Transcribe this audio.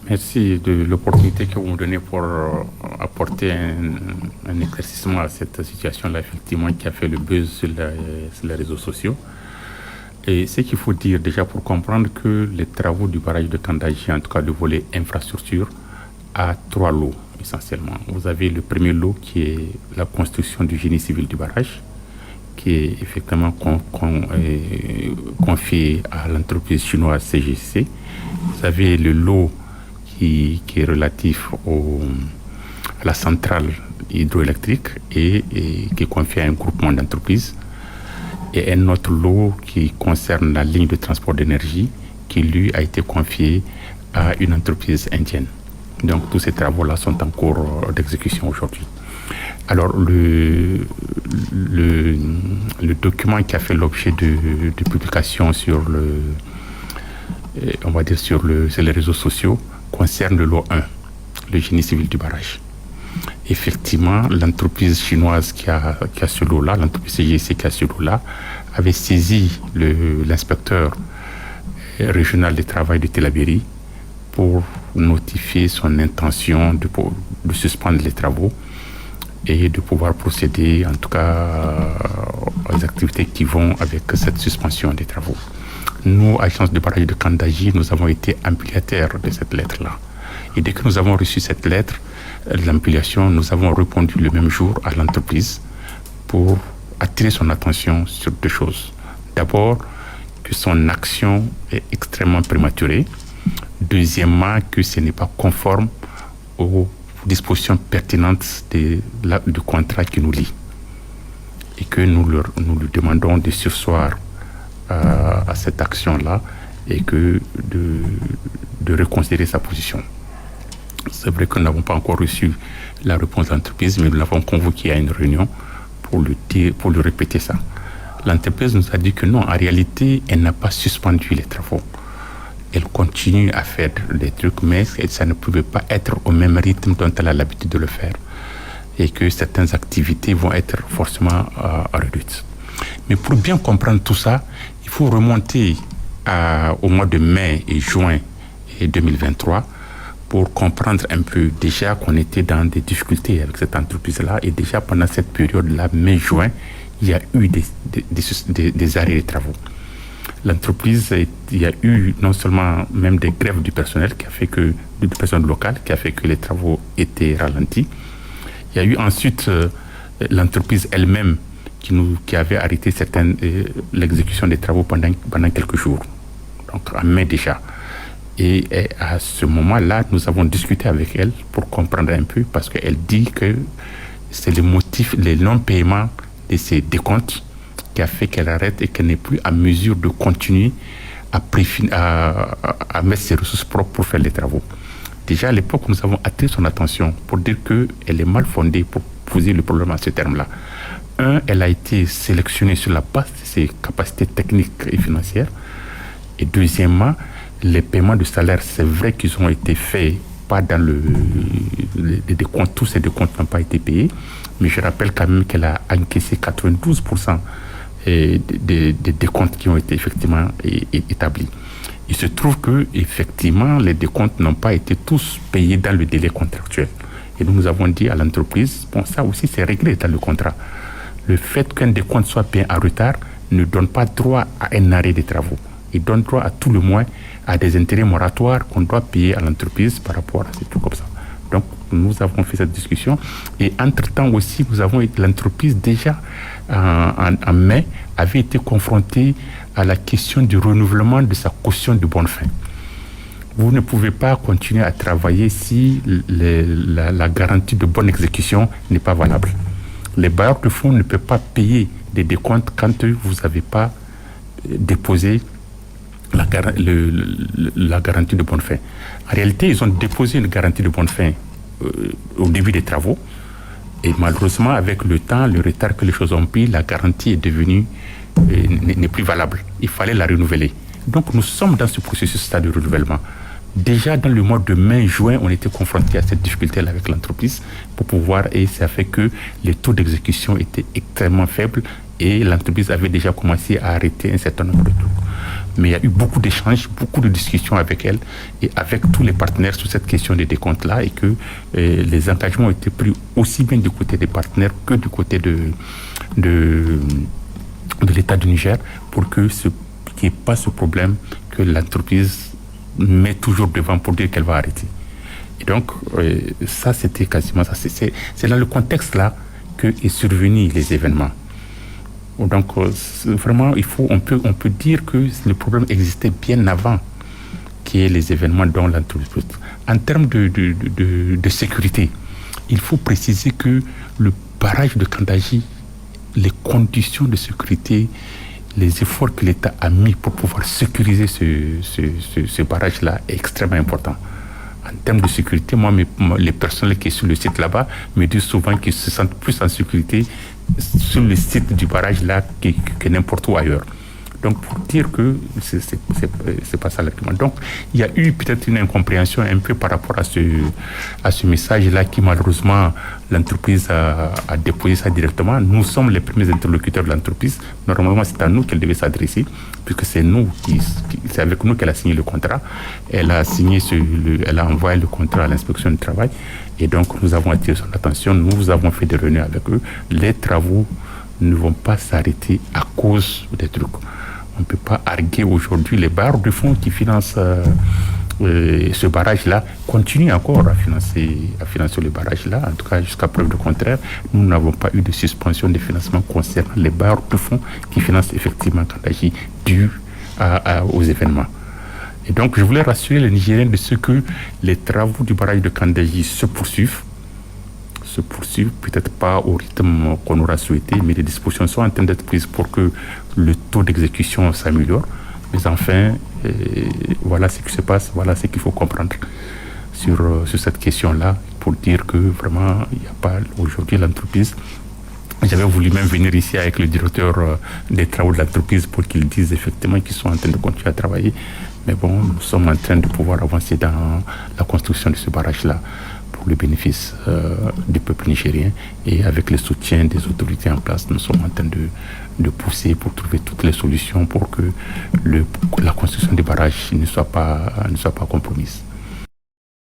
Merci de l'opportunité que vous me donnez pour apporter un éclaircissement à cette situation-là, effectivement, qui a fait le buzz sur les réseaux sociaux. Et ce qu'il faut dire déjà pour comprendre que les travaux du barrage de Kandaji, en tout cas le volet infrastructure, a trois lots essentiellement. Vous avez le premier lot qui est la construction du génie civil du barrage, qui est effectivement confié à l'entreprise chinoise CGC. Vous avez le lot qui est relatif à la centrale hydroélectrique et qui est confié à un groupement d'entreprises. Et un autre lot qui concerne la ligne de transport d'énergie qui, lui, a été confié à une entreprise indienne. Donc, tous ces travaux-là sont en cours d'exécution aujourd'hui. Alors, le document qui a fait l'objet de publication sur sur les réseaux sociaux concerne le lot 1, le génie civil du barrage. Effectivement, l'entreprise chinoise qui a ce lot-là, l'entreprise CGC qui a ce lot-là, avait saisi l'inspecteur régional du travail de Tillabéri pour notifier son intention de suspendre les travaux et de pouvoir procéder, en tout cas, aux activités qui vont avec cette suspension des travaux. Nous, agence de barrage de Kandaji, nous avons été ampliataires de cette lettre-là. Et dès que nous avons reçu cette lettre, l'ampliation, nous avons répondu le même jour à l'entreprise pour attirer son attention sur deux choses. D'abord, que son action est extrêmement prématurée. Deuxièmement, que ce n'est pas conforme aux dispositions pertinentes du contrat qui nous lie. Et que nous lui demandons de surseoir à cette action-là et de reconsidérer sa position. C'est vrai que nous n'avons pas encore reçu la réponse de l'entreprise, mais nous l'avons convoqué à une réunion pour lui répéter ça. L'entreprise nous a dit que non, en réalité, elle n'a pas suspendu les travaux. Elle continue à faire des trucs, mais ça ne pouvait pas être au même rythme dont elle a l'habitude de le faire. Et que certaines activités vont être forcément réduites. Mais pour bien comprendre tout ça, il faut remonter au mois de mai et juin 2023 pour comprendre un peu déjà qu'on était dans des difficultés avec cette entreprise-là. Et déjà pendant cette période-là, mai-juin, il y a eu des arrêts de travaux. L'entreprise, il y a eu non seulement même des grèves du personnel du personnel local qui a fait que les travaux étaient ralentis. Il y a eu ensuite l'entreprise elle-même qui avait arrêté l'exécution des travaux pendant quelques jours, donc en mai déjà. Et à ce moment-là, nous avons discuté avec elle pour comprendre un peu, parce qu'elle dit que c'est le motif, le non-paiement de ces décomptes qui a fait qu'elle arrête et qu'elle n'est plus à mesure de continuer à mettre ses ressources propres pour faire les travaux. Déjà à l'époque, nous avons attiré son attention pour dire qu'elle est mal fondée pour poser le problème à ce terme-là. Elle a été sélectionnée sur la base de ses capacités techniques et financières. Et deuxièmement, les paiements de salaire, c'est vrai qu'ils ont été faits, pas dans les décomptes, tous ces décomptes n'ont pas été payés, mais je rappelle quand même qu'elle a encaissé 92% des décomptes qui ont été effectivement établis. Il se trouve que effectivement les décomptes n'ont pas été tous payés dans le délai contractuel. Et nous avons dit à l'entreprise, bon, ça aussi c'est réglé dans le contrat. Le fait qu'un décompte soit payé en retard ne donne pas droit à un arrêt des travaux. Il donne droit à tout le moins à des intérêts moratoires qu'on doit payer à l'entreprise par rapport à ces trucs comme ça. Donc, nous avons fait cette discussion. Et entre-temps aussi, l'entreprise déjà en mai avait été confrontée à la question du renouvellement de sa caution de bonne fin. Vous ne pouvez pas continuer à travailler si la garantie de bonne exécution n'est pas valable. Les bailleurs de fonds ne peuvent pas payer des décomptes quand vous n'avez pas déposé la garantie de bonne fin. En réalité, ils ont déposé une garantie de bonne fin au début des travaux. Et malheureusement, avec le temps, le retard que les choses ont pris, la garantie est devenue, n'est plus valable. Il fallait la renouveler. Donc nous sommes dans ce processus-là de renouvellement. Déjà dans le mois de mai-juin, on était confronté à cette difficulté-là avec l'entreprise pour pouvoir, et ça fait que les taux d'exécution étaient extrêmement faibles et l'entreprise avait déjà commencé à arrêter un certain nombre de trucs. Mais il y a eu beaucoup d'échanges, beaucoup de discussions avec elle et avec tous les partenaires sur cette question des décomptes-là et que les engagements ont été pris aussi bien du côté des partenaires que du côté de l'État du Niger pour qu'il n'y ait pas ce problème que l'entreprise met toujours devant pour dire qu'elle va arrêter. Et donc, ça, c'était quasiment ça. C'est dans le contexte-là que est survenu les événements. Donc, vraiment, on peut dire que le problème existait bien avant qu'il y ait les événements dont l'entreprise. En termes de sécurité, il faut préciser que le barrage de Kandaji, les conditions de sécurité, les efforts que l'État a mis pour pouvoir sécuriser ce barrage-là est extrêmement important. En termes de sécurité, les personnes qui sont sur le site là-bas me disent souvent qu'ils se sentent plus en sécurité sur le site du barrage là que n'importe où ailleurs. Donc, pour dire que c'est pas ça l'argument. Donc, il y a eu peut-être une incompréhension un peu par rapport à ce message-là qui, malheureusement, l'entreprise a déposé ça directement. Nous sommes les premiers interlocuteurs de l'entreprise. Normalement, c'est à nous qu'elle devait s'adresser, puisque c'est avec nous qu'elle a signé le contrat. Elle a envoyé le contrat à l'inspection du travail. Et donc, nous avons attiré son attention. Nous avons fait des réunions avec eux. Les travaux ne vont pas s'arrêter à cause des trucs. On ne peut pas arguer aujourd'hui. Les barres de fonds qui financent ce barrage-là continuent encore à financer le barrage-là. En tout cas, jusqu'à preuve du contraire, nous n'avons pas eu de suspension de financement concernant les barres de fonds qui financent effectivement Kandaji dû aux événements. Et donc, je voulais rassurer les Nigériens de ce que les travaux du barrage de Kandaji se poursuivent, peut-être pas au rythme qu'on aura souhaité, mais les dispositions sont en train d'être prises pour que le taux d'exécution s'améliore. Mais enfin, voilà ce qui se passe, voilà ce qu'il faut comprendre sur cette question-là, pour dire que vraiment, il n'y a pas aujourd'hui l'entreprise. J'avais voulu même venir ici avec le directeur des travaux de l'entreprise pour qu'ils disent effectivement qu'ils sont en train de continuer à travailler. Mais bon, nous sommes en train de pouvoir avancer dans la construction de ce barrage-là pour le bénéfice du peuple nigérien. Et avec le soutien des autorités en place, nous sommes en train de pousser pour trouver toutes les solutions pour que la construction des barrages ne soit pas compromise.